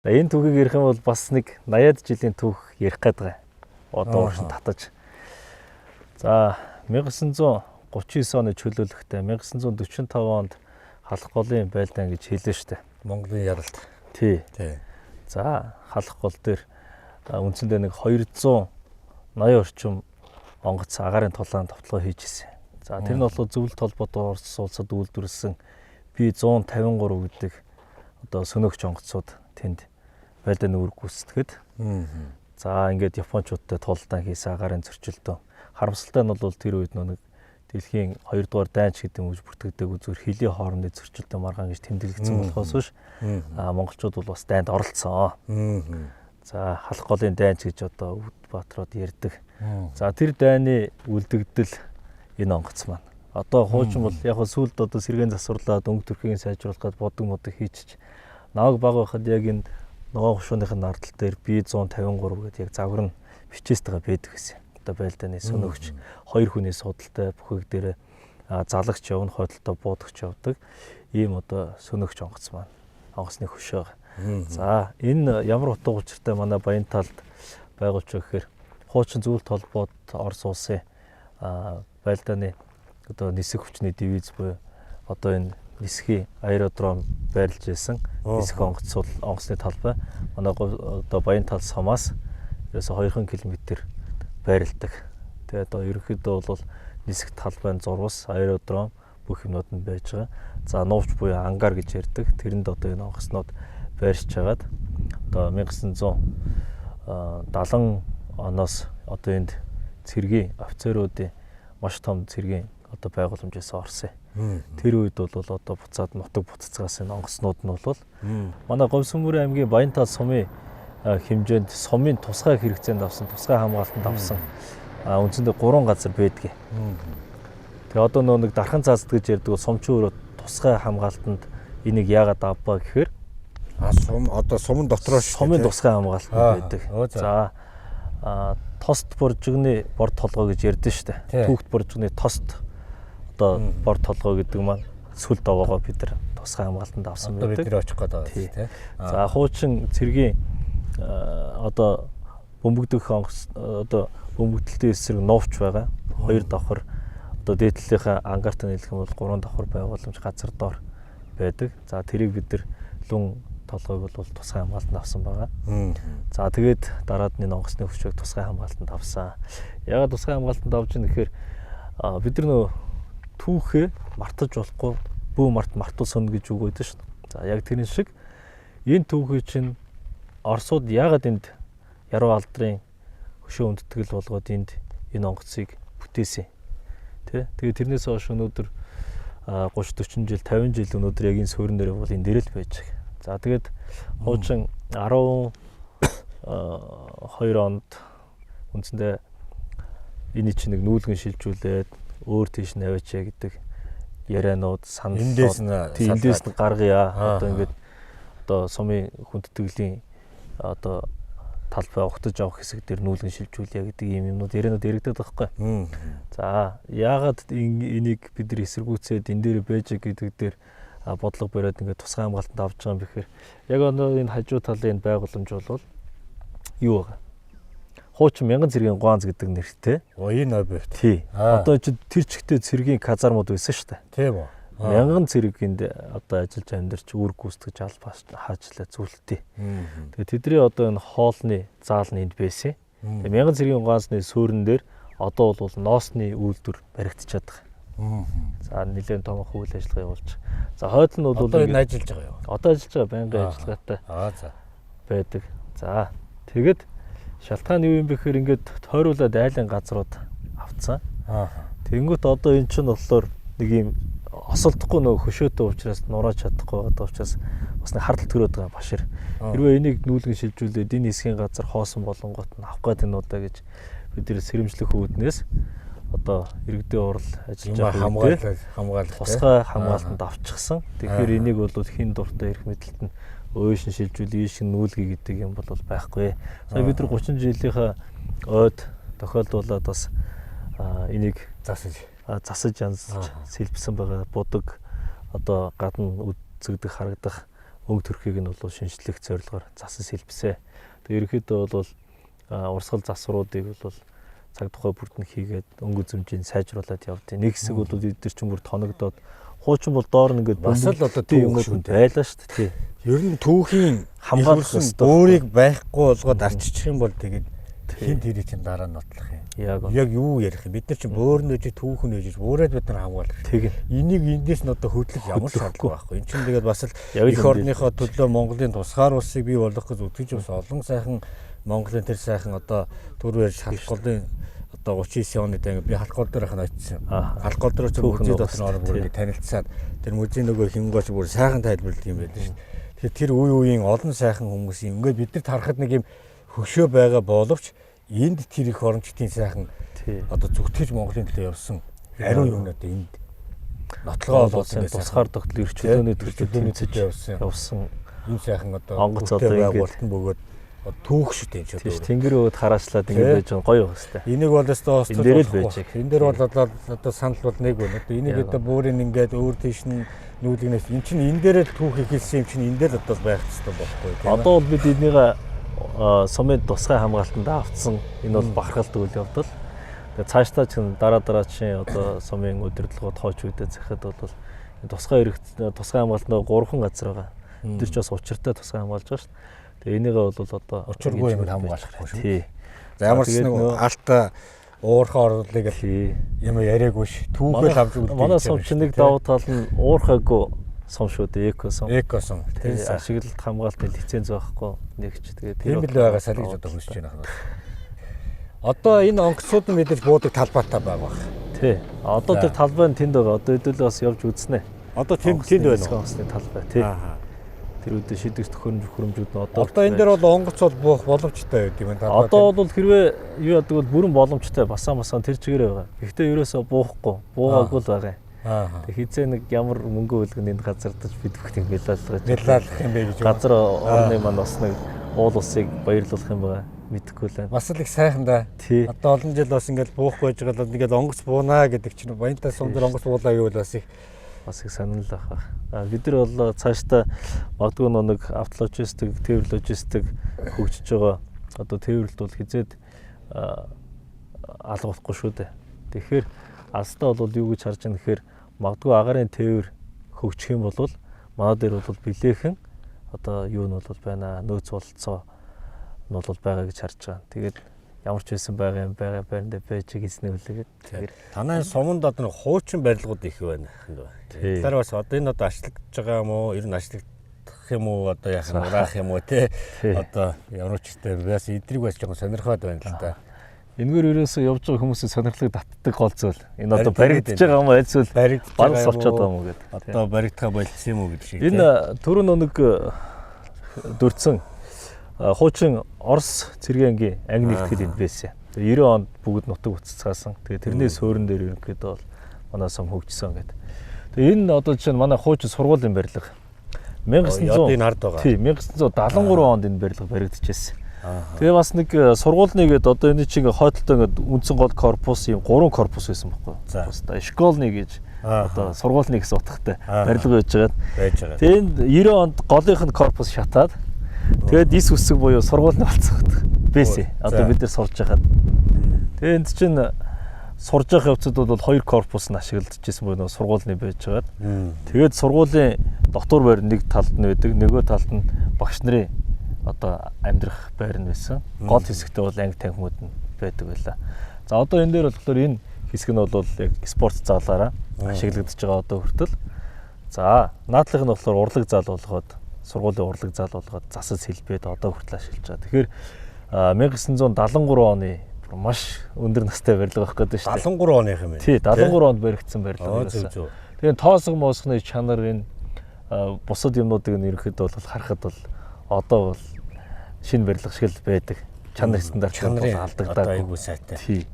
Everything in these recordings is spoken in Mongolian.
За энэ түүхийг ярих юм бол бас нэг 80-аад жилийн түүх ярих гээд байгаа. Одоо уршин татаж. За 1939 оны чөлөөлөлтөд 1945 онд халах голын байлдаан гэж хэлсэн шүү дээ. Монголын яралт. Тий. За халах гол дээр үндсэндээ нэг 280 орчим онгоц агаарын тулаан товтлогоо хийж ирсэн. За тэр нь бол зөвлөлт холбоотой Орос улсад үйлдвэрлэсэн B153 гэдэг одоо сөнөөгч онгоцууд тэнд байлдааны үр гүйцэтгэхэд. За ингээд Япончуудтай тулдаан хийсэн агаарын зөрчилдөөн. Харамсалтай нь бол тэр үед нэг дэлхийн 2 дугаар дайнч гэдэг нь үж бүртгэдэг зүгээр хилийн хоорондын зөрчилдөөн маргаан гэж тэмдэглэгдсэн болохоос биш монголчууд бол бас дайнд оролцсон. За халах голын дайнч гэж одоо Өвдбаатрууд ярьдаг. За тэр дайны үлдэгдэл энэ онгоц маань. Одоо хуучин бол яг сүүлд одоо сэргээн засварлаад өнгө төрхийг сайжруулахад бодог хийчих. Наваг баг байхад яг энэ ногоон хушууныхын ардтал дээр B153 гэдэг яг загвар нь бичээстэйгээ байдаг гэсэн. Одоо байлдааны сөнөөгч 2 хүний судалтай бүхэг дээр залагч явна, хойдолтой буудагч явдаг. Ийм одоо сөнөөгч онгоц маань. Онгоцны хөшөө. За энэ ямар утга учиртай манай Баян талд байгуулж байгаа гэхээр хуучин зөвлөлт холбоод Орос улсын байлдааны одоо нисэх хүчний дивиз буюу одоо энэ нисхийн аэродром байрлаж байсан нисэх онгоцны талбай манай одоо Баян тал сумаас ерөөсө 2 км байрладаг. Тэгээд одоо ерөнхийдөө бол нисэх талбайн зурвас аэродром бүх юмнууд нь байж байгаа. За нуувч буюу ангар гэж ярьдаг. Тэрэнд одоо энэ онгоцнууд байршиж хагаад одоо 1970 оноос одоо энд цэргийн офицеруудын маш том цэргийн одоо байгууламжаас орсон. Тэр үед бол одоо буцаад нутаг буцацгаас энэ онгоцнууд нь бол манай Говьсөнбөрийн аймгийн Баян тал сумын хэмжээнд сумын тусгай хэрэгцээнд авсан, тусгай хамгаалтанд авсан үндсэндээ 3 газар байдгийг. Тэгээ одоо нэг дархан цаазд гэж ярьдаг сумчин өөрөө тусгай хамгаалтанд энийг яагаад авбаа гэхээр сум одоо сумын дотроо сумын тусгай хамгаалтанд байдаг. За тост боржигны бор толгой гэж ярьдэн шүү дээ. Түүхт боржигны тост одоо бор толгой гэдэг маань сүл довоогоо бид нар тусгай хамгаалтанд авсан байдаг. Бид нэр очих гээд байгаа тийм. За хуучин цэргийн одоо бөмбөгдөх онгоц одоо бөмбөгдөлтийн эсрэг нуувч байгаа. 2 давхар одоо дээдлэлийнхаа ангартаа нийлэх юм бол 3 давхар байгууламж газар доор байдаг. За тэрийг бид нар лүн толгойг бол тусгай хамгаалтанд авсан байгаа. За тэгээд дараад нь онгоцны хүчийг тусгай хамгаалтанд авсан. Ягаад тусгай хамгаалтанд авч ийн гэхээр бид нар нөө түүхээ мартаж болохгүй бүү мартуул сонно гэж үг өгдөө шүү дээ. За яг тэрэн шиг энэ түүхий чинь Оросууд яагаад энд яруу алдрын хөшөө үндэтгэл болгоод энд энэ онгоцыг бүтээсэн. Тэгээд тэрнээс хойш өнөөдөр 30 40 жил 50 жил өнөөдөр яг энэ суурин дээр бол энэ дээр л байж байгаа. За тэгээд хуучин 12 онд үндсэндээ энэ чинь нэг нүүлгэн шилжүүлээд өөр тийш наваачаа гэдэг ярианууд санал эндээс нь гаргая. Одоо ингээд одоо сумын хүндэтгэлийн одоо талбай угтаж авах хэсэг дээр нүүлгэн шилжүүлье гэдэг ийм юмнууд ярианууд яригдаад байгаа байхгүй. За яагаад энийг бид нар эсэргүүцээд энэ дээр байж гэдэг дээр бодлого бариад ингээд тусгай хамгаалтанд авч байгаа юм бэхээр яг энэ хажуу талын байгууламж бол юу вэ? Хуучин мянган цэргийн гуанз гэдэг нэртэй. Энэ объект. Тий. Одоо чи тэр чигтээ цэргийн казармууд байсан шүү дээ. Тийм үү. Мянган цэргэнд одоо ажиллаж амьдарч үр гүйцэтгэж албаас хаачлаа зүйлтээ. Тэгээ тэдний одоо энэ хоолны заал нь энд байсан. Тэгээ мянган цэргийн гуанзны суурин дээр одоо бол ноосны үйлдвэр баригдчихад байгаа. За нэлээд том үйл ажиллагаа явуулж. За хойд нь бол одоо энэ ажиллаж байгаа юу? Одоо ажиллаж байгаа байнгын ажиллагаатай. За байдаг. За тэгэд шалтгаан юу юм бэ гэхээр ингээд тойруулаад айлын газрууд авцсан. Тэнгүүт одоо эн чинь болохоор нэг юм осолдохгүй нөгөө хөшөөтэй учраас нурааж чадахгүй байгаа учраас бас нэг хардл төрөөд байгаа башир. Хэрвээ энийг нүүлгэн шилжүүлээд энэ хэсгийн газар хоосон болонгот нь авах гэдэг нь удаа гэж бид нэр сэрэмжлэх үүднээс одоо иргэдийн урал ажиллаж байгаа хамгаалалт тусгай хамгаалтанд авчихсан. Тэгэхээр энийг бол хин дуртай эрх мэдэлт нь өөшин шилжүүл ийш нүүлгий гэдэг юм бол байхгүй. Сая бид нар 30 жилийнхаа ойд тохиолдуулаад бас энийг засаж янзж сэлбсэн байгаа будаг одоо гадна үзэгдэх харагдах өнгө төрхийг нь бол шинжлэх зорилгоор засаж сэлбэсэ. Тэгээ ерөнхийдөө бол урсгал засваруудыг бол цаг тухай бүрдэн хийгээд өнгө үзэмжийг сайжруулад явдیں۔ Нэг хэсэг бол эдгээр чинь бүр тоногдоод хуучин бол доор нь ингээд бас л одоо түүх байлаа шүү дээ. Ер нь түүхийн хамгаалах өөрийг байхгүй болгоод арччих юм бол тэгээд хин тэрийг чинь дараа нь нотлох юм. Яг юу ярих юм? Бид нар чинь бөөрн ээж түүх нь ээж өөрөө бид нар хамгаалах. Тэг. Энийг эндээс нь одоо хөдлөх ямар шаардлага байхгүй. Энд чинь тэгээд бас л эх орныхоо төлөө Монголын тусгаар улсыг бий болгох гэж үтгэж бас олон сайхан Монголын тэр сайхан одоо түрүү ярьж халахгуулын одоо 39 оны дан би халахгуул дээр хань очсон. Халахгуул дээр ч музей дотор орох бүрийг танилцаад тэр музей нөгөө хингооч бүр сайхан тайлбарлалт юм байдаг шүү дээ. Тэр үе үеийн олон сайхан хүмүүсийн ингээд бид нар харахад нэг юм хөшөө байгаа боловч энд тэр их орончдын сайхан одоо зүтгэж Монголын төлөө явсан ариун юм надад энд нотлогоо болсон тусгаар тогтол эрчүүлөөний төлөө явсан энэ сайхан одоо онгоц одоо ингээд бөгөөд түүх шүү дээ ч одоо тэнгэр өөд хараачлаад ингэж байж байгаа гоё хэвчээ. Энийг бол өстой энэ дээр л байж. Энэ дээр бол одоо санал бол нэг байна. Одоо энийг одоо бүрийн ингээд өөр тийш нь нүүлгнээс эн чинь энэ дээр л түүх ихэлсэн юм чинь энэ дээр л одоо байх хэрэгтэй байхгүй тийм. Одоо бол бид энийг сумын тусгай хамгаалтанд автсан энэ бол бахархалт үйл явдал. Тэгээ цаашдаа ч дараа чинь одоо сумын удирдлагууд хооч үедээ захад бол тусгай хамгаалтанд 3 газар байгаа. Тэр ч бас учиртай тусгай хамгаалж байгаа шүү дээ. Тэгээ энийгээ бол одоо учиргүй юм хамгаалахгүй шүү. Тий. За ямар ч нэг алта уурхаа орлыг юм яриаггүй ш. Түүхэл авч үлдээ. Манай сум чинь нэг давуу тал нь уурхаагүй сум шүү дээ. Экосум. Тэр ашиглалт хамгаалтын лиценз байхгүй нэг ч тэгээ тийм л байгаа салгиж одоо хүсэж байна. Одоо энэ онгоцууд нь мэдээж буудаг талбайтай байгаа. Тий. Одоо тэр талбай нь тэнд байгаа. Одоо хэдүүлээ бас явж үзнэ. Одоо тэнд байна уу? Онгоцны талбай тий. Тэр үедээ шийдвэрт төхөөрөмжүүд нь одоо энэ дээр бол онгоц бол буух боломжтой байд юм байна. Одоо бол хэрвээ юу яадаг бол бүрэн боломжтой басаа тэр чигээрээ байгаа. Гэхдээ ерөөсөө буухгүй, буугаагүй л байгаа юм. Тэг хизээ нэг ямар мөнгө хөлгөнд энэ газардаж бид бүхний мэлалах юм бэ гэж газар орны маань бас нэг уул усыг баярлуулах юм байгаа. Мэдхгүй л байна. Бас л их сайхан да. Одоо олон жил бас ингээд буухгүй байж байгаа л ингээд онгоц буунаа гэдэг чинь баянтай сум дээр онгоц буулаа гэвэл бас их санал авах. Бид нар бол цаашдаа магадгүй нэг автологистик, тээвэр логистик хөгжиж байгаа. Одоо тээвэрлэлт бол хизээд алга болохгүй шүү дээ. Тэгэхээр алстаа бол юу гэж харж байгаа нэхээр магадгүй агарын тээвэр хөгжих юм бол манай дээр бол билээхэн одоо юу нь бол байна, нөөц бололцоо нь бол байгаа гэж харж байгаа. Тэгээд ямар ч байсан байгаа байранд байж гиснэ үлээгээд тэгэхээр танай суманд одоо хуучин барилгууд их байна. Тэгэхээр бас одоо энэ одоо ачлагдж байгаа юм уу? Ер нь ачлагдах юм уу? Одоо яах юм ураах юм уу те? Одоо ямар ч ихтэй бас эдрийг бас жоохон сонирхоод байна л да. Энэгээр ерөөсөө явж байгаа хүмүүсийн сонирхлыг татдаг гол зүйл. Энэ одоо баригдаж байгаа юм уу? Аль зүйл баланс олцоод байгаа юм уу гэдэг. Одоо баригдахаа болчихсон юм уу гэдэг шиг. Энэ түрүүн нэг дурдсан хуучин Орос цэргийн ангийн анги нэгтгэл энд байсан. Тэгээ 90 онд бүгд нутаг буцацгаасан. Тэгээ тэрний суурин дээр ерөнхийдөө бол манай сум хөгжсөн гэдэг. Тэгээ энэ одоо жишээ нь манай хуучин сургуулийн барилга 1900 энэ ард байгаа. Тийм 1973 онд энэ барилга баригдчихсэн. Тэгээ бас нэг сургуулийн гээд одоо энэ чинь хойдолтой ингээд үндсэн гол корпус юм 3 корпус байсан байхгүй юу? За школны гэж одоо сургуулийн гэсэн утгатай барилга байж байгаа. Тэгээ энэ 90 онд голынх нь корпус шатаад тэгээд дис үсэг буюу сургууль нь болцсон байсан. Одоо бид нар сурж байхад. Тэгээд энд чинь сурж явах явцад бол 2 корпус нь ашиглагдчихсэн буюу сургуулийн байж байгаа. Тэгээд сургуулийн дотор байр нэг талд нь байдаг, нөгөө талд нь багш нарын одоо амьдрах байр нь байсан. Гол хэсэгтээ бол анги танхимууд нь байдаг байлаа. За одоо энэ дээр болохоор энэ хэсэг нь бол яг спорт залаараа ашиглагдаж байгаа одоо хүртэл. За наадлынх нь болохоор урлаг зал болгоод сургуулийн урлаг зал болгоод засаж сэлбээд одоо хүртэл ашиглаж байгаа. Тэгэхээр 1973 оны маш өндөр настай барилга байх гэдэг шүү дээ. 73 оных юм байна. Тий, 73 онд баригдсан барилга байсан. Тэгээд тоосго моосхны чанар энэ бусад юмнуудыг нь ерөнхийдөө бол харахад бол одоо бол шинэ барилга шиг л байдаг. Чанар стандартыг бол алдагдаагүй. Айгуу сайтай. Тий.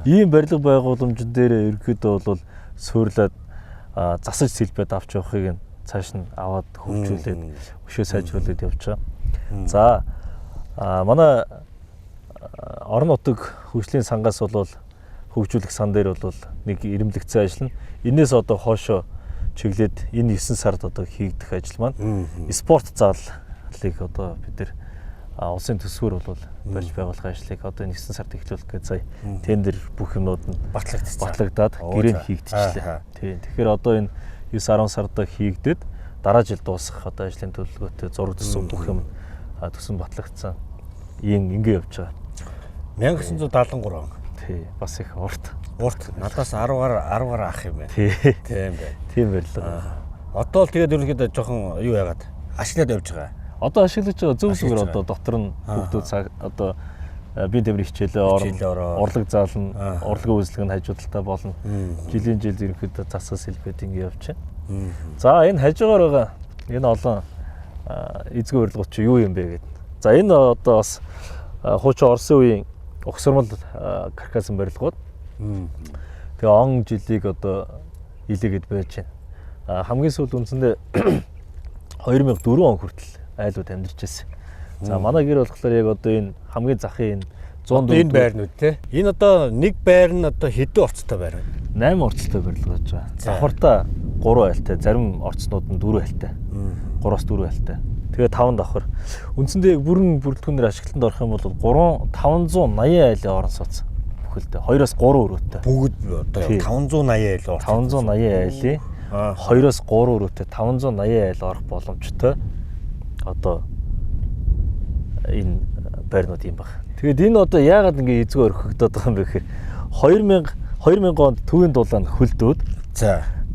Ийм барилга байгууламжн дээр ерөнхийдөө бол суурлаад засаж сэлбээд авч явахыг нь цааш нь аваад хөгжүүлээд өшөө сайжруулад явж байгаа. За манай орон нутаг хөгжлийн сангаас бол хөгжүүлэх сан дээр бол нэг ирэмлэгцэн ажил нь энээс одоо хоошо чиглээд энэ 9 сард одоо хийгдэх ажил маань спорт заалыг одоо бид нэр улсын төсвөр бол барьж байгуулах ажлыг одоо 9 сард эхлүүлэх гэж сая тендер бүх юмнууд нь батлагдаад гэрээ хийгдчихлээ. Тийм. Тэгэхээр одоо энэ 9-10 сард хийгдээд дараа жил дуусгах одоо ажлын төлөвлөгөөтэй зураг төсөв бүх юм төсөн батлагдсан. Ингээ явж байгаа. 1973 он. Тий, бас их урт. Надаас 10 гаруй ах юм байна. Тийм байна. Тийм байлаа. Одоо л тэгээд ерөнхийдөө жоохон юу яагаад ашиглаад явж байгаа. Одоо ашиглаж байгаа зөв зүгээр одоо дотор нь хүүхдүүд одоо биеийн тэмрийн хичээлээ урлаг заална, урлагийн үйлчлэг нь хажуудалтай болно. Жилийн жил ерөнхийдөө засаас илбээд ингэ явж байна. За энэ хажуугаар байгаа энэ олон эзгүй урилгууд чи юу юм бэ гэдэг. За энэ одоо бас хуучин Оросын үеийн угсармал каркасан барилгууд. Тэгээ он жилиг одоо илээгээд байж байна. Хамгийн сүүлд үндсэндээ 2004 он хүртэл айлууд амьдарч байсан. За манай гэр болохоор яг одоо энэ хамгийн захын энэ 104 энэ байрнууд те. Энэ одоо нэг байр нь одоо хэдэн орцтой байр вэ? 8 орцтой барилга байж байгаа. Давхартаа 3 айлтай, зарим орцнууд нь 4 айлтай. 3-4 айлтай. Тэгээ 5 давхар. Үндсэндээ яг бүрэн бүрэлдэхүүнээр ашиглалтанд орох юм бол 580 айлын орон сууц бүхэлдээ 2-3 өрөөтэй. Бүгд одоо 580 айл орц. 580 айлын 2-3 өрөөтэй 580 айл орох боломжтой. Одоо энэ байрнууд юм байна. Тэгээд энэ одоо яагаад ингэ эзгүй орхигдоод байгаа юм бэ гэхээр 2000 онд төвийн дулаан хөлдөөд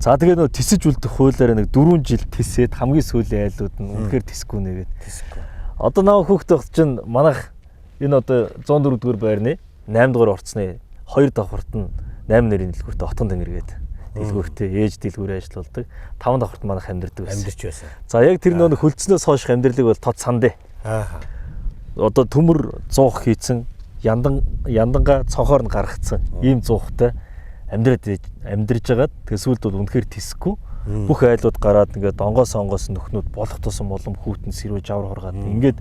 за тэгээд нөө тисэж үлдэх хуулиараа нэг 4 жил тисээд хамгийн сүүлийн айлууд нь үнэхээр тисгүй нэгээд. Одоо наваа хүүхдээ багт чинь манайх энэ одоо 104 дугаар байрны 8 дугаар орцны 2 давхарт нь 8 нэрийн дэлгүүртээ отон тэнгэргээд дэлгүүртээ ээж дэлгүүрээ ажиллаулдаг. 5 давхарт манайх амьдардаг байсан. Амьдарч байсан. За яг тэр нөө хөлдснөөс хойш амьдралыг бол тод сандэ. Одоо төмөр зуух хийцэн янданга цонхоор нь гаргацсан ийм зуухтай амьдрж байгаад төсвөлд бол үнэхээр тисэхгүй бүх айлууд гараад ингээд донгоос нөхнүүд болох тусам болон хүүтэн сэрвэ жавар хургаад ингээд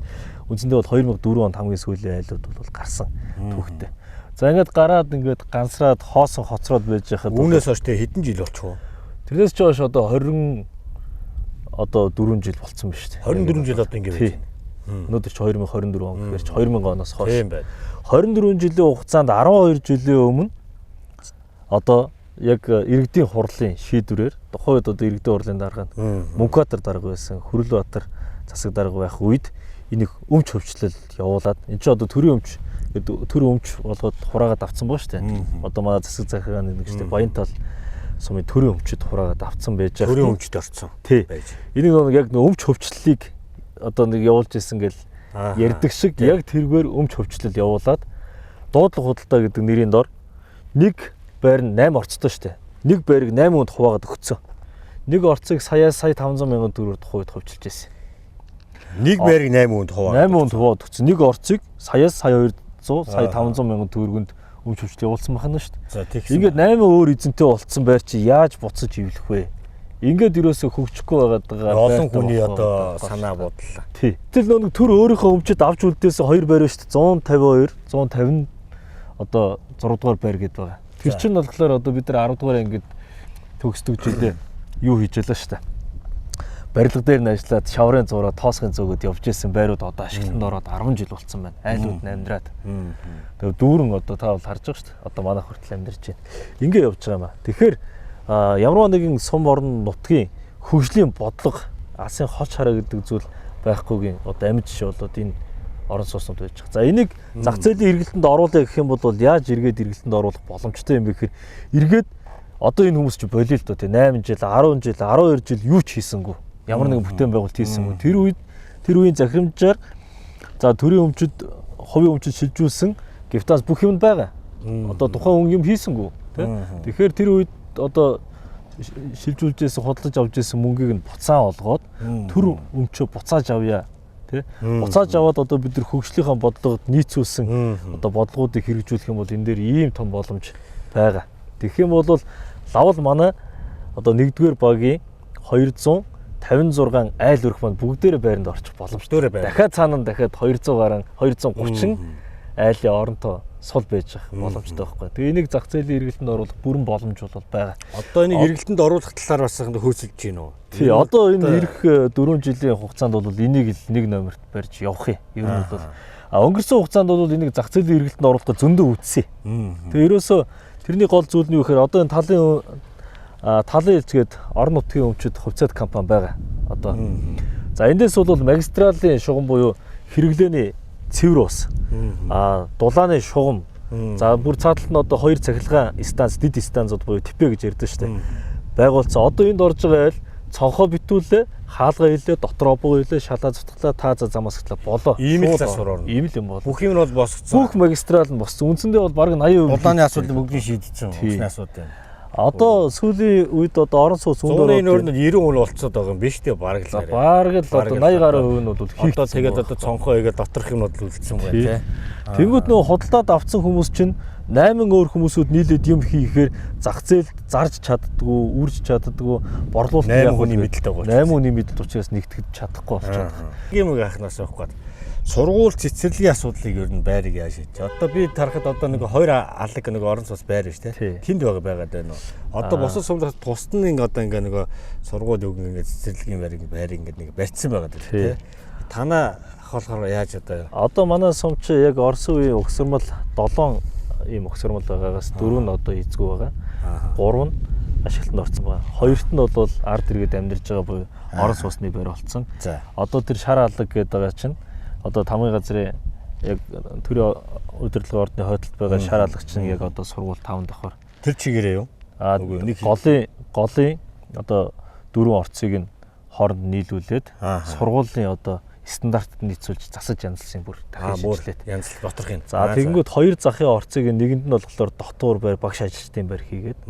үндсэндээ бол 2004 онд хамгийн сүүлийн айлууд бол гарсан түүхтэй. За ингээд гараад ингээд гансраад хоосон хоцроод байж байхад үүнээс хойш тэ хэдэн жил болчих вэ? Тэрнээс ч хойш одоо 20 одоо 4 жил болцсон ба шүү дээ. 24 жил одоо ингээд байж байна. Өнөөдөр ч 2024 он гэхээр ч 2000 оноос хойш. Тийм байна. 24 жилийн хугацаанд 12 жилийн өмнө одоо яг иргэдийн хурлын шийдвэрээр тухайн үед одоо иргэдийн хурлын дарга нь Мөнхбаатар дарга байсан, Хүрэлбаатар засаг дарга байх үед энийг өмч хөвчлөл явуулаад энэ чинь одоо төрийн өмч болгоод хураагаад авцсан боо шүү дээ. Одоо манай засаг захиргааны нэгжтэй Баянтал сумын төрийн өмчөд хураагаад авцсан байж байгаа. Төрийн өмчөд орцсон байж. Энийг яг өмч хөвчлөлийг одоо нэг явуулж исэн гэл ярьдаг шиг яг тэргээр өмч хөвчлөл явуулаад дуудлага худалдаа гэдэг нэрийн дор нэг байр нь 8 орцтой шүү дээ. Нэг байрыг 8 хүнд хуваагаад өгцөн. Нэг орцыг сая 500 мянган төгрөгөөр тухайд хувьчилж байсан. Нэг байрыг 8 хүнд хуваагаад 8 хүнд хуваагаад өгцөн. Нэг орцыг сая 200 сая 500 мянган төгрөгөнд өмч хөвчл явуулсан байна шүү дээ. Ингээд 8 өөр эзэнтэй болцсон байр чи яаж буцаж ивлэх вэ? Ингээд юусоо хөгжихгүй байгаа олон хүний одоо санаа бодлоо. Тий. Тэгэл нэг төр өөрийнхөө өмчөд авч үлдээсэн 2 байр шүү дээ. 152, 150 одоо 6 дугаар байр гэдэг байгаа. Тэр чинь болохоор одоо бид нар 10 дугаар ангид төгсдөг жилээ юу хийж ялаа шүү дээ. Барилга дээр нь ажиллаад шаврын зураа тоосхын зөөгөд явж исэн байрууд одоо ашиглалтанд ороод 10 жил болсон байна. Айлууд нь амьдраад. Тэгээ дүүрэн одоо та бол харж байгаа шүү дээ. Одоо манайх хүртэл амьдарч байна. Ингээ явж байгаа юм аа. Тэгэхээр ямар нэгэн сум орон нутгийн хөгжлийн бодлого, алсын холч хараа гэдэг зүйл байхгүйгийн одоо амьд жишээ болоод энэ орон сууцнууд байж байгаа. За энийг зах зээлийн эргэлтэнд оруулах гэх юм бол яаж эргээд эргэлтэнд оруулах боломжтой юм бэ гэхээр эргээд одоо энэ хүмүүс чи болио л доо тий 8 жил, 10 жил, 12 жил юу ч хийсэнгүй. Ямар нэгэн бүтээн байгуулалт хийсэнгүй. Тэр үеийн захирамжаар за төрийн өмчөд, хувийн өмчөд шилжүүлсэн гифтас бүх юм байгаа. Одоо тухайн хүн юм хийсэнгүй тий. Тэгэхээр тэр үед одоо шилжүүлжсэн, худалдаж авч ирсэн мөнгийг нь буцаа олгоод төр өмчөө буцааж авъя. Тэ буцааж аваад одоо бид нар хөгжлийнхаа бодлогод нийцүүлсэн одоо бодлогуудыг хэрэгжүүлэх юм бол энэ дээр ийм том боломж байгаа. Тэгэх юм бол лавл манай одоо 1-р багийн 256 айл өрх маань бүгдээрээ байранд орчих боломжтой байна. Дахиад цаана дахиад 200 гарan 230 айлын оронтой сул байж байгаа боломжтой байхгүй. Тэгээ энийг зах зээлийн эргэлтэнд оруулах бүрэн боломж бол байгаа. Одоо энийг эргэлтэнд оруулах талаар бас хөөцөлж байна уу? Тий, одоо энэ ирэх 4 жилийн хугацаанд бол энийг л нэг номерт барьж явах юм. Ер нь бол өнгөрсөн хугацаанд бол энийг зах зээлийн эргэлтэнд оруулахдаа зөндөө үтсэн. Тэгээ ерөөсөө тэрний гол зүйл нь юу гэхээр одоо энэ талын эзгээд орон нутгийн өмчөд хувьцаат компани байгаа. Одоо. За эндээс бол магистралийн шугам буюу хэрэглээний цэвэр ус. Дулааны шугам. За бүр цааталт нь одоо 2 цахилгаан станц, дид станцууд буюу ТП гэж ярьдаг шүү дээ. Байгуулсан. Одоо энд орж байгаа айл цонхоо битүүлээ, хаалгаа хийлээ, дотроо буу хийлээ, шалаа зүтглээ, тааза замаас хэтлээ болоо. Ийм л засвар орно. Ийм л юм бол. Бүх юм нь бол босгоцсон. Бүх магистрал нь боссон. Үндсэндээ бол бараг 80% дулааны асуудлыг бүгдийг шийдчихсэн. Усны асуудал. Одоо сүүлийн үед одоо орон сууц зүүн дөрөв 90% болцоод байгаа юм биш үү бараг л. Бараг л одоо 80 гаруй хувь нь бол хийх. Одоо тэгээд одоо цонхоо игээд доторх юмнууд л үлдсэн байна тий. Тэнгүүд нөө худалдаад авсан хүмүүс чинь 8 өөр хүмүүсүүд нийлээд юм хийхээр зах зээлд зарж чаддгүй, үрж чаддгүй, борлуулалт 8 хүний мэдлэлтэй байгаа. 8 хүний мэдлэл учраас нэгтгэж чадахгүй болчиход байна. Ийм үг ахнаас байхгүй. Сургууль цэцэрлэгийн асуудлыг ер нь байрыг яаж шийдэж. Одоо би тарахад одоо нэг 2 алаг нэг орон сууц байр биш тий. Тэнд байгаад байна уу? Одоо босод сумдаас тусад нь одоо ингээ нэг сургууль үг ингээ цэцэрлэгийн байр ингээ нэг барьцсан байгаад байна тий. Танаа болохоор яаж одоо манай сум чи яг Орсын үеийн өгсөрмөл 7 ийм өгсөрмөл байгаагаас 4 нь одоо эзгүй байгаа. 3 нь ашиглалтанд орсон байгаа. 2-т нь бол ард иргэд амьдарч байгаа буюу орон сууцны байр болсон. Одоо тэр шар алаг гэдэг байгаа чинь одоо тамгын газрын яг төрийн удирдлагын ордны хойдолд байгаа шар алгач нь яг одоо сургууль 5 давхар. Тэр чигээрээ юу? Голын одоо 4 орцыг нь хооронд нийлүүлээд сургуулийн одоо стандартад нийцүүлж засаж янзлсан бүр дахиж шинжилээд янзлах доторх юм. За тэгэнгүүт 2 захын орцыг нэгэнд нь болохоор дотуур байр багш ажилчдын байр хийгээд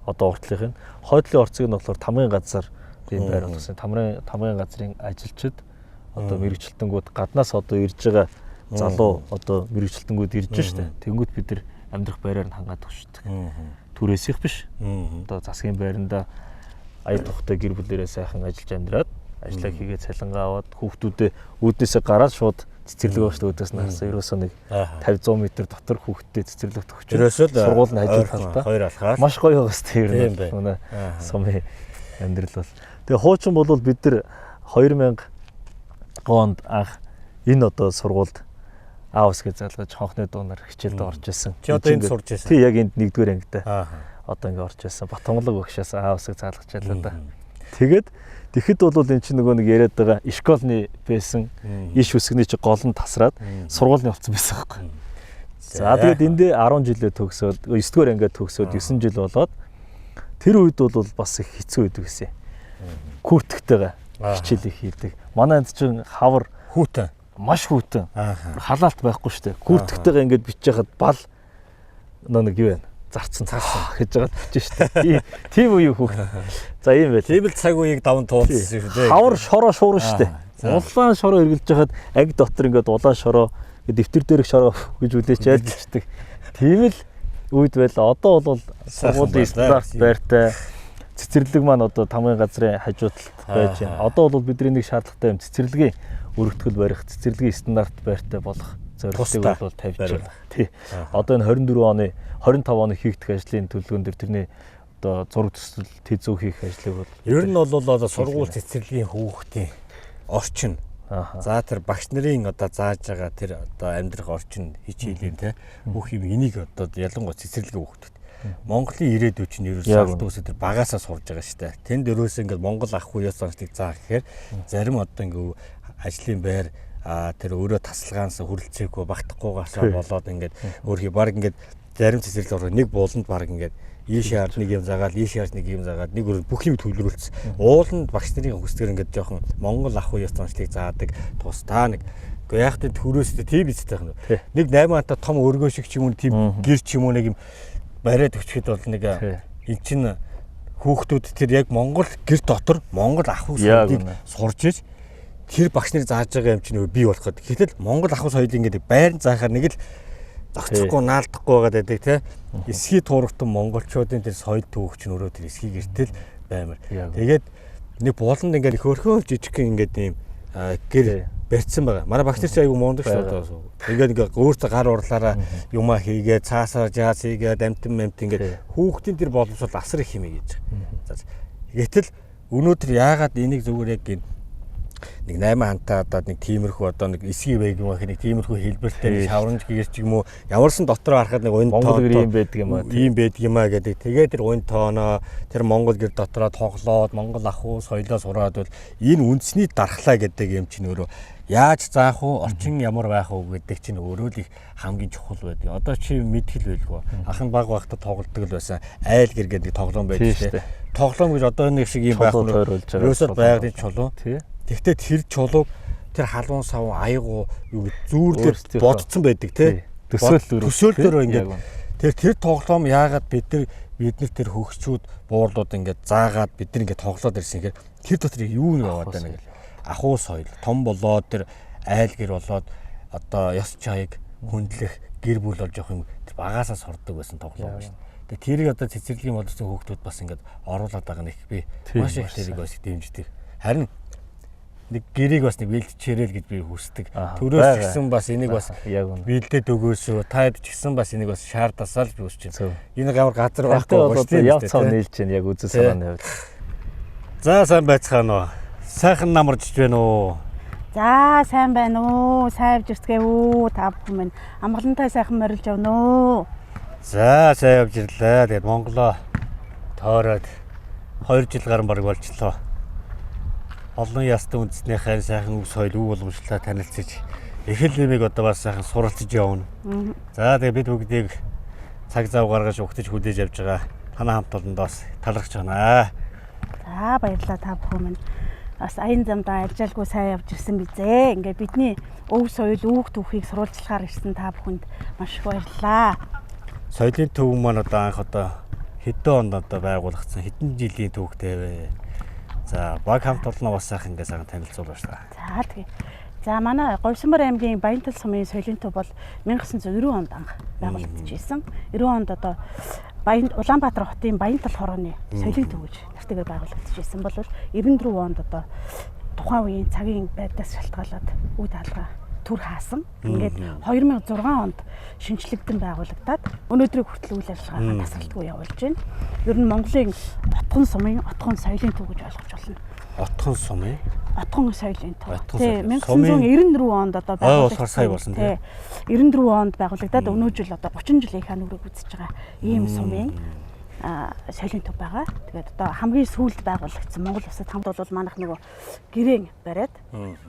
одоо уртлынх нь хойдлын орцыг нь болохоор тамгын газар тийм байр болсон. Тамгын газрын ажилчид одоо мэрэгчлэлтэнгүүд гаднаас одоо ирж байгаа залуу одоо мэрэгчлэлтэнгүүд ирж штэ. Тэнгүүд бид нар амьдрах байраар нь хангаад өгчдөг. Түрээсийнх биш. Одоо засгийн байранда ая тухтай гэр бүлэрээ сайхан ажиллаж амьдраад ажлаа хийгээд цалингаа аваад хүүхдүүдээ үүднээсээ гараад шууд цэцэрлэг багш үүдээс нь харсан. Ерөөсөө нэг 50-100 м дотор хүүхдтэй цэцэрлэгт өгч. Ерөөсөө сургууль нь хажуурхал та. Хоёр алхаад. Маш гоё байгаас тэр юм. Сумын амьдрал бол. Тэгээ хуучин бол бид нар 2000 онд анх энэ одоо сургуульд аавс гэж залгаж хонхны дуунаар хичээлдээ орж исэн. Чи одоо энд сурж байсан. Тий яг энд 1-р ангидаа. Одоо ингэ орж исэн. Батонголог багшаас аавсыг залгаж ялаа да. Тэгээд тэгэхэд бол эн чинь нөгөө нэг яриад байгаа школны байсан иш үсгний чи гол нь тасраад сургуулийн болсон байсан байхгүй. За тэгээд эндээ 10 жилээ төгсөөд 9-р ангиад төгсөөд 9 жил болоод тэр үед бол бас их хэцүү үед гэсэн. Күртэгтэйгээ хичээлийг хийдэг. Манай энд чинь хавар хүүтэн маш хүүтэн. Халаалт байхгүй шүү дээ. Күртэгтэйгээ ингэж бичиж хахад бал нэг юу вэ? Зарцсан гэж байгаа ч шүү дээ. Тийм үе хүүхд. За ийм байл. Тийм л цаг үеийг даван туулсан шүү дээ. Хавар шороо шуурна шүү дээ. Улаан шороо эргэлж хахад анги дотор ингээд улаан шороо дэвтэр дээрх шороо гэж үлээж айлчдаг. Тийм л үед байла. Одоо бол сургуулийн стандарт байртай цэцэрлэг маань одоо тамгын газрын хажуудалд байж байна. Одоо бол бидний нэг шаардлагатай юм цэцэрлэгийн өргөтгөл барих, цэцэрлэгийн стандарт байртай болох зорилтыг бол тавьж байна. Тий. Одоо энэ 24 оны 25 оны хийгдэх ажлын төлөвлөгөөн дээр тэрний одоо зураг төсөл тэзүү хийх ажлыг бол ер нь бол одоо сургууль цэцэрлэгийн хүүхдийн орчин. За тэр багш нарын одоо зааж байгаа тэр одоо амьдрах орчин хичээлийн те бүх юм энийг одоо ялангуяа цэцэрлэгийн хүүхдэд Монголын ирээдүйд чинь ерөөсөө төсөө тэр багаасаа сурж байгаа шүү дээ. Тэнд ерөөсөө ингээд Монгол ах уу ёс заншлыг заах гэхээр зарим одоо ингээд ажлын байр тэр өөрөө тасалгаанаас хүрэлцээгүй багтахгүйгаасаа болоод ингээд өөрхий баг ингээд зарим цэцэрлэг орох нэг бууланд баг ингээд ийшээ харж нэг юм заагаад ийшээ харж нэг юм заагаад нэг бүх юм төвлөрүүлсэн. Ууланд багш нарын хөсдөр ингээд жоохон Монгол ах уу ёс заншлыг заадаг тусдаа нэг гэхдээ яг тэр төрөөсөө тийм биз дээ. Нэг 8 анта том өргөө шиг ч юм уу тийм гэр ч юм уу нэг юм бариад өчгөд бол нэг эн чин хүүхдүүд тэр яг Монгол гэр дотор Монгол ах ус соёлыг сурж иж тэр багш нар зааж байгаа юм чинь бий болох гэдэг. Гэтэл Монгол ах ус соёлыг ингээд байрн заахаар нэг л зогцохгүй наалдахгүй байгаа гэдэг тий. Эсхий туурагтан монголчуудын тэр соёл төвөг чинь өөрөө тэр эсхий гэртэл баймар. Тэгээд нэг бууланд ингээд хөрхөө жижигхэн ингээд ийм гэр барьсан байгаа. Манай багш нар ч аягүй мундаг шүү дээ. Ингээд ингээ өөртөө гар урлаараа юмаа хийгээ, цаасаар жаас хийгээд амтэн ингээд хүүхдийн тэр боломжтой асар их юм хийж байгаа. За гэтэл өнөөдөр яагаад энийг зүгээр яг нэг 8 хантаа одоо нэг тиймэрхүү одоо нэг эсгий байг юм аа нэг тиймэрхүү хэлбэртэй нэг шавранж гэрч юм уу ямарсан дотроо харахад нэг уян Монгол гэр юм байдаг юм аа. Ийм байдаг юм аа гэдэг. Тэгээд тэр уян тооноо тэр Монгол гэр дотроо тоглоод Монгол ахуй соёлоо сураад бол энэ үндэсний дархлаа гэдэг юм чинь өөрөө яаж заах уу, орчин ямар байх уу гэдэг чинь өөрөө л их хамгийн чухал байдаг. Одоо чи мэдхэл байлгүй. Ах нь баг багта тоглодог л байсан. Айл гэр гэдэг тоглоом байдаг шүү дээ. Тоглоом гэж одоо нэг шиг юм байх нь ерөөсөө байгалийн чулуу. Тэгтээ тэр чулууг тэр халуун сав аягүй юу зүүрлээд бодцсон байдаг тий. Төсөөлтөөр ингээд тэр тоглоом яагаад бид нар тэр хөгчүүд буурлууд ингээд заагаад бид нар ингээд тоглоод ирсэн гэхээр тэр дотор юу нэг яваад байна гэл. Ахуй соёл том болоод тэр айл гэр болоод одоо ёс чаяг хүндлэх гэр бүл болж явах юм тэр багаасаа сурдаг байсан тоглоом шүү дээ. Тэгээ тэрийг одоо цэцэрлэгийн боловсон хүүхдүүд бас ингээд оруулаад байгаа нэг би маш их тэрийг бас дэмждэг. Харин нэг гэрийг бас нэг бэлтчээрэл гэж би хүсдэг. Төрөөс гисэн бас энийг бас яг бэлдээд өгөөсөө таад ч гисэн бас энийг бас шаардасаа л би хүсэж байна. Энэ гавар газар байхгүй болж тийм яв цав нийлж байна яг үзэл санааны хувьд. За сайн байцгаана уу? Сайхан намарч байна уу? За сайн байна уу? Сайн явж ирсгээ үү? Та бүхэн минь амгалантай сайхан морилж явна уу? За сайн явж ирлээ. Тэгээд Монголоо тоороод 2 жил гарсан баг болчлоо. Олон ястан үндэснийхээ сайхан үг соёл үг уламжлалаа танилцж их л нэмийг одоо бас сайхан суралцж явна. За тэгээд бид бүгдийг цаг зав гаргаж ухтаж хүлээж явж байгаа. Танай хамт олондоос талархж байна. За баярлалаа та бүхэн минь. Бас аян замдаа аржаалгүй сайн явж ирсэн бизээ. Ингээ бидний өв соёл үг түүхийг сурвалжлахаар ирсэн та бүхэнд маш их баярлалаа. Соёлын төв маань одоо анх одоо хэдэн онд одоо байгуулагдсан хэдэн жилийн түүхтэй вэ? За баг хамт олноо бас сайхан ингээ сайхан танилцуулна шүү дээ. За тэгээ. За манай Говьсанбар аймгийн Баянтал сумын соёлын төв бол 1990 онд анх байгуулагдчихсэн. 90 онд одоо Улаанбаатар хотын Баянтал хорооны соёлын төв гэж нэртэйгээр байгуулагдчихсэн бол 94 онд одоо тухайн үеийн цагийн байдлаас шалтгаалаад үе даалга төр хаасан. Ингээд 2006 онд шинжлэгдэн байгуулагдаад өнөөдрийг хүртэл үйл ажиллагаа тасралтгүй явуулж байна. Ер нь Монголын отгон сумын отгон соёлын төв гэж ойлгож болно. Отгон сумын отгон соёлын төв. Тий 1994 онд одоо байгуулагдсан. Тий 94 онд байгуулагдаад өнөө жил одоо 30 жилийн ханурыг үзэж байгаа ийм сумын соёлын төв байгаа. Тэгээд одоо хамгийн сүүлд байгуулагдсан Монгол Улсад хамт бол манайх нөгөө гэрээн бариад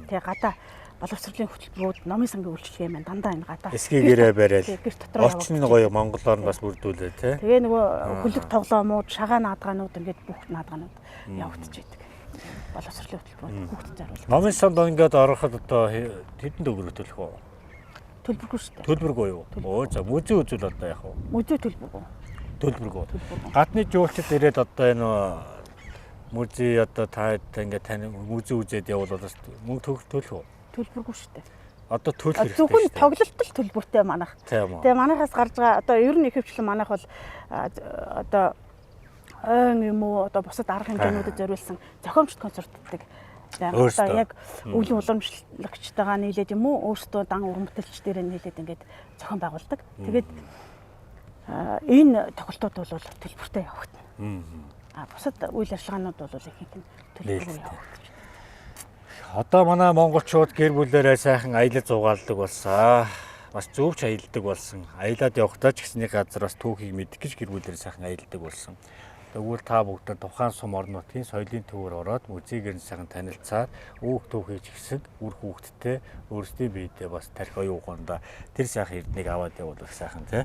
тий гадаа боловсролын хөтөлбөрүүд номын сангийн үйлчлэгээ маань дандаа энэ гадаа эсгийн гэрээ бариад орчин гоё монголоор нь бас бүрдүүлээ тий. Тэгээ нөгөө хөлөг тоглоомууд, шагаа наадгаанууд ингээд бүх наадгаанууд явагдаж байдаг. Боловсролын хөтөлбөрүүд хүүхдэд зориулсан. Номын санд ингээд ороход одоо хэдэн төгрөг төлөх вэ? Төлбөргүй шүү дээ. Төлбөргүй юу? Оо за музей үзүүл одоо яах вэ? Музей төлбөргүй. Төлбөргүй. Гадны жуулчид ирээд одоо энэ музей одоо та ингээд тань музей үзээд явбал мөнгө төлөх үү? Төлбөргүй шүү дээ. Одоо төлөх хэрэгтэй. Зөвхөн тоглолтол төлбөртэй манайх. Тэгээ манайхаас гарч байгаа одоо ер нь ихэвчлэн манайх бол одоо ойн юм уу одоо бусад арга хэмжээнүүдэд зориулсан зохиомжтой концертдаг. Одоо яг өвлөн уламжлагчтайгаа нийлээд юм уу өөрсдөө дан уран бүтээлчдэрээ нийлээд ингээд зохион байгуулдаг. Тэгээд энэ тоглолтууд бол төлбөртэй явагдана. Бусад үйл ажиллагаанууд бол ихэнх нь төлбөргүй явагдана. Одоо манай монголчууд гэр бүлээрээ сайхан аялал зугаалдаг болсон. Бас зөвч аялдаг болсон. Аялаад явахдаа ч гэсэн нэг газар бас түүхийг мэдэх гэж гэр бүлээр сайхан аялдаг болсон. Тэгвэл та бүгд тухайн сум орон нутгийн соёлын төвөөр ороод музейгээр нь сайхан танилцаад үүх түүхийг ч гэсэн үр хүүхдтэй өөрсдийн биедээ бас тарих оюун ухаандаа тэр сайхан эрднийг аваад явуулах сайхан тий.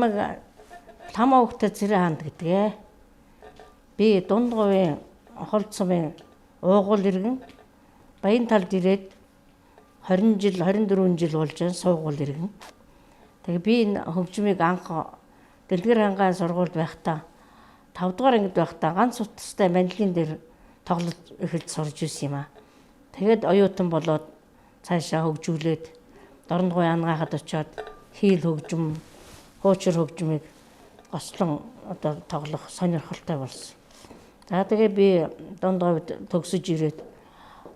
намайг лам хөвгтө зэрэг хаанд гэдгээ. Би Дундговын Холд сумын уугуул иргэн Баян талд ирээд 20 жил 24 жил болж байна суугуул иргэн. Тэгээ би энэ хөгжмийг анх Дэлгэр хангаан сургуульд байхдаа 5 дугаар ангид байхдаа ганц утастай манилын дээр тоглож эхэлж сурж ирсэн юм аа. Тэгээд оюутан болоод цаашаа хөгжүүлээд Дорногой ангахад очиод хийл хөгжим, хуучир хөгжмийг гослон одоо тоглох сонирхолтой болсон. За тэгээ би Дундговд төгсөж ирээд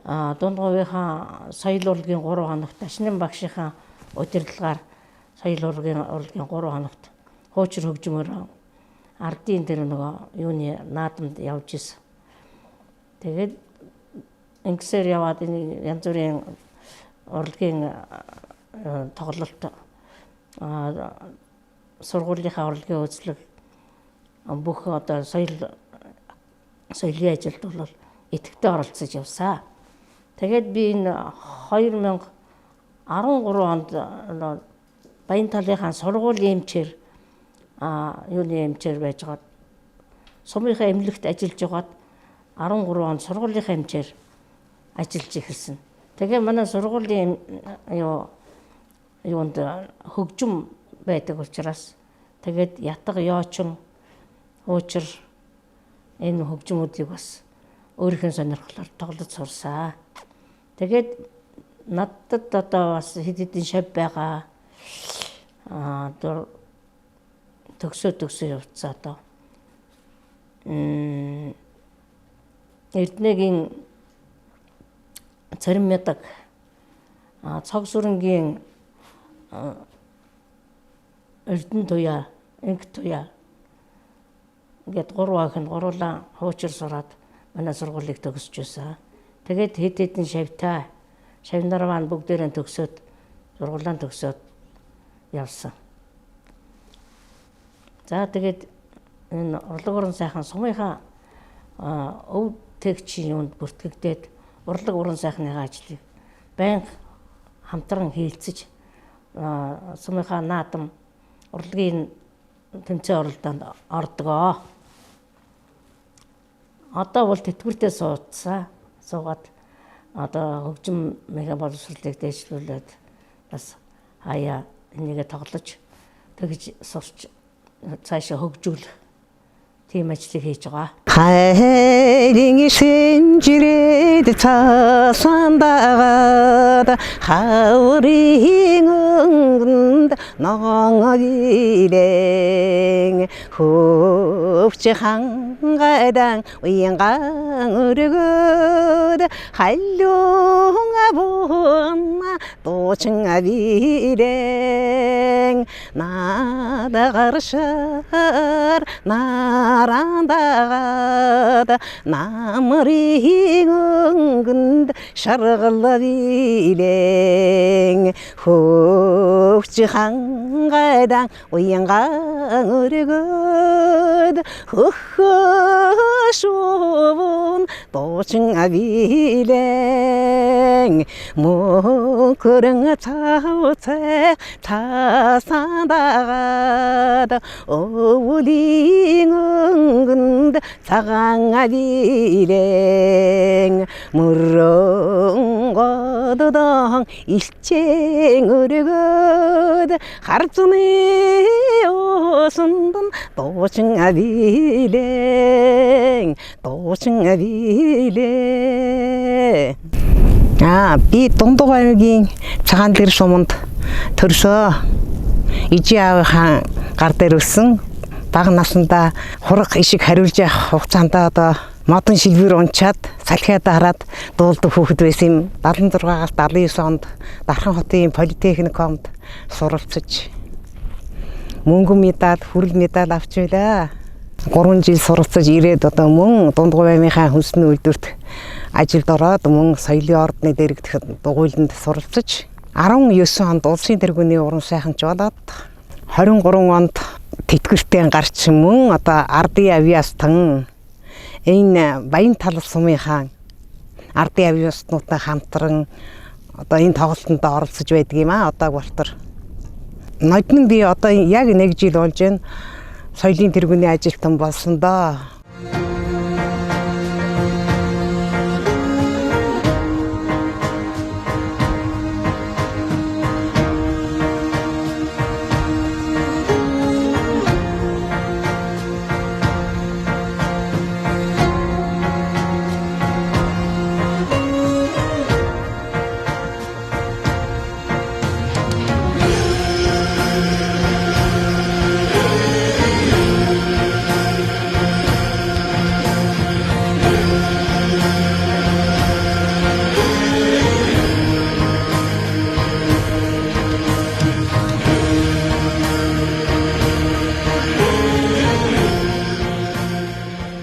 Дундговынхаа соёл урлагийн 3 хоногт Ашнын багшийнхаа удирдлагаар соёл урлагийн 3 хоногт хуучир хөгжмөөр ардын дээр нөгөө юуны наадамд явж исэн. Тэгээд ингэсээр яваад энэ янз бүрийн урлагийн тоглолт сургуулийнхаа урлагийн үзлэг бүх одоо соёлын ажилд бол идэвхтэй оролцож явсаа. Тэгээд би энэ 2013 онд Баян талынхаа сургуулийн эмчээр юуны эмчээр байж гаад сумынхаа эмнэлэгт ажиллаж байгаад 13 онд сургуулийнхаа эмчээр ажиллаж эхэлсэн. Тэгээ манай сургуулийн юунд хөгжим байдаг учраас тэгээд ятга ёочин хуучир энэ хөгжмүүдийг бас өөрийнхөө сонирхлоор тоглож сурсаа. Тэгээд надад одоо бас хэд хэдэн шав байгаа. Төгсөө явцгаа одоо. Эрдэнэгийн Царим мядаг цог сүрэнгийн Эрдэнэ туяа, Инг туяа гэд 3 охин гурлаа хуучир сураад манай сургуулийг төгсөж байсан. Тэгээд хэд хэдэн шавтай шавнар маань бүгдээрээ төгсөөд сургуулаа төгсөөд явсан. За тэгээд энэ урлаг уран сайхан сумынхаа өв тэгчийн юунд бүртгэгдээд урлаг уран сайхныхаа ажлыг байнга хамтран хийлцэж сумынхаа наадам урлагийн тэмцээн оролдоонд ордгоо. Одоо бол тэтгэвртээ суугаад одоо хөгжим мега боловсролыг дэвшлүүлээд бас хаяа энийгээ тоглож тэгж сурч цаашаа хөгжүүлэх тийм ажлыг хийж байгаа. Хайрын шинжирээд цаасан дагаад хаврын өнгөнд ногоон ирэн хөвч хангайдан уянган өргөд халуун абуна дуучин авирэн надагаршар нарандагаад намрын өнгөнд шаргалаад ирэн хөвч хангайдан уянган өргөд хөхөшүүн дуучин авирэн мөнхөрөн цаавцай тасандагаад өвлийн өнгөнд цагаан авирэн мөрөн гододон илчэн өргөд харцны усанд дуучин авирэн би Дундгой аймгийн Цагаан Дэлгэр суманд төрсөө. Ижи аавынхаа гар дээр өссөн. Бага насндаа хураг ишиг хариулж явах хугацаанд одоо модон шилбэр унчаад салхиад хараад дуулдаг хүүхэд байсан юм. 76-аас 79 онд Дархан хотын политехникумд суралцж мөнгөн медаль, хүрэл медаль авч байлаа. 3 жил суралцж ирээд одоо мөн Дундгой аймынхаа хүнсний үйлдвэрт ажилд ороод мөн соёлын ордны дэргэдэхэд дугуйланд суралцж 19 онд улсын тэргүүний уран сайханч болоод 23 онд тэтгэвртэй гарч мөн одоо ардын авиастан энэ Баян тал сумынхаа ардын авиастнуудтай хамтран одоо энэ тоглолтод оролцож байдаг юм аа. Одоо болтор Нодны би одоо яг 1 жил болж байна. Соёлын тэргүүний ажилтан болсон доо.